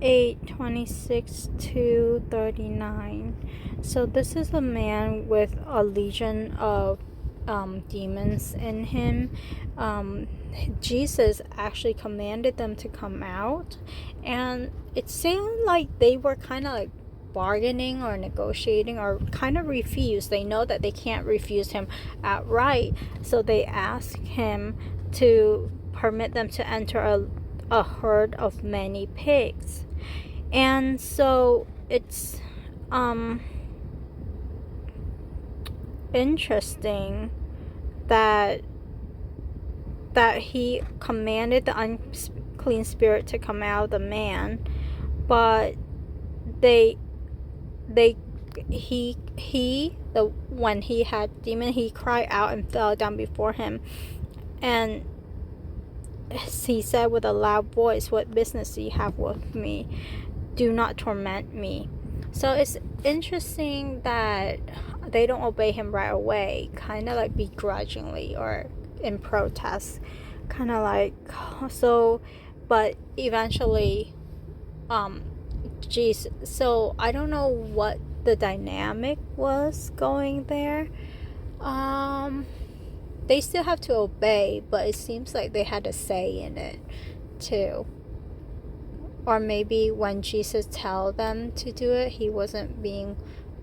8:26-39. So this is a man with a legion of demons in him. Jesus actually commanded them to come out, and it sounded like they were kind of like bargaining or negotiating or kind of refused. They know that they can't refuse him outright, so they ask him to permit them to enter a herd of many pigs. And so it's interesting that he commanded the unclean spirit to come out of the man, but when he had demon, he cried out and fell down before him, and he said with a loud voice, "What business do you have with me? Do not torment me." So it's interesting that they don't obey him right away, kind of like begrudgingly or in protest, kind of like so. But eventually, Jesus. So I don't know what the dynamic was going there. They still have to obey, but it seems like they had a say in it too. Or maybe when Jesus told them to do it, he wasn't being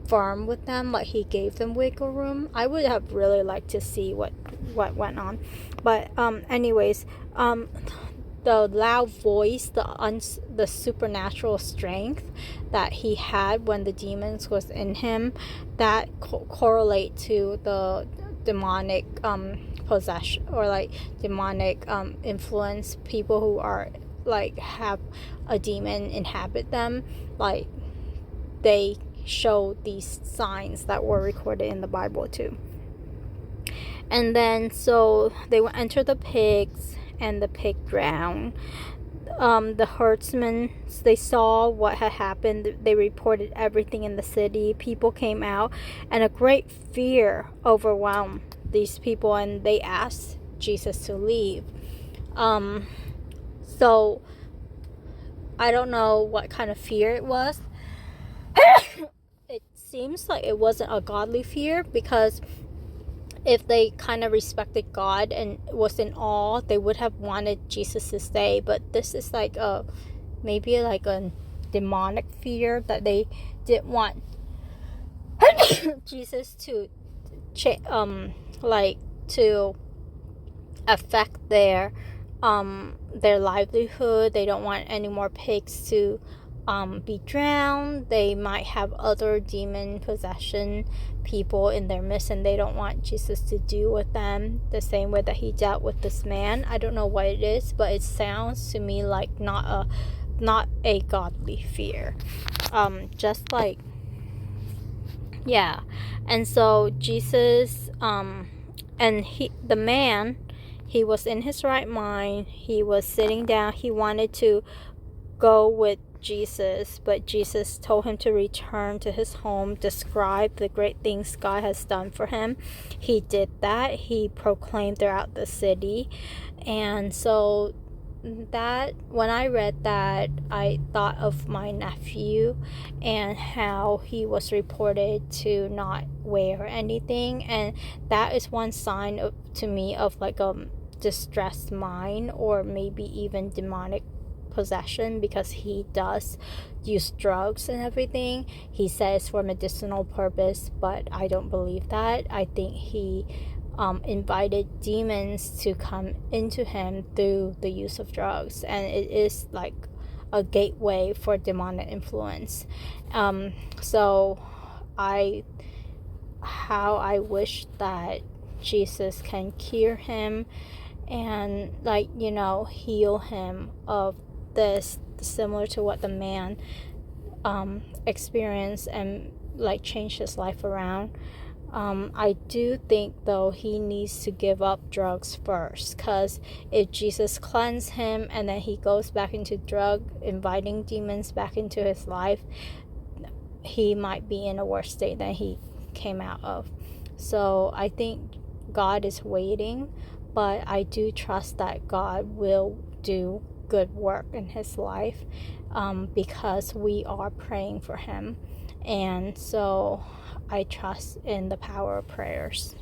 firm with them, like he gave them wiggle room. I would have really liked to see what went on. But anyways, the loud voice, the supernatural strength that he had when the demons was in him, that correlate to the demonic possession, or like demonic influence. People who are like have a demon inhabit them, like they show these signs that were recorded in the Bible too. And then so they would enter the pigs, and the pig drowned. The herdsmen, they saw what had happened. They reported everything in the city. People came out, and a great fear overwhelmed these people, and they asked Jesus to leave. So I don't know what kind of fear it was. It seems like it wasn't a godly fear, because if they kind of respected God and was in awe, they would have wanted Jesus to stay. But this is like maybe like a demonic fear, that they didn't want Jesus to to affect their livelihood. They don't want any more pigs to be drowned. They might have other demon possession people in their midst, and they don't want Jesus to deal with them the same way that he dealt with this man. I don't know what it is, but it sounds to me like not a godly fear. Just like, yeah. And so Jesus, and the man, he was in his right mind. He was sitting down. He wanted to go with Jesus, but Jesus told him to return to his home, describe the great things God has done for him. He did that. He proclaimed throughout the city. And so that, when I read that, I thought of my nephew and how he was reported to not wear anything, and that is one sign to me of like a distressed mind, or maybe even demonic possession, because he does use drugs and everything. He says for medicinal purpose, but I don't believe that. I think he invited demons to come into him through the use of drugs, and it is like a gateway for demonic influence. So I wish that Jesus can cure him and heal him of this, similar to what the man experienced, and change his life around. I do think though he needs to give up drugs first, because if Jesus cleansed him and then he goes back into inviting demons back into his life, he might be in a worse state than he came out of. So I think God is waiting, but I do trust that God will do good work in his life, because we are praying for him. And so I trust in the power of prayers.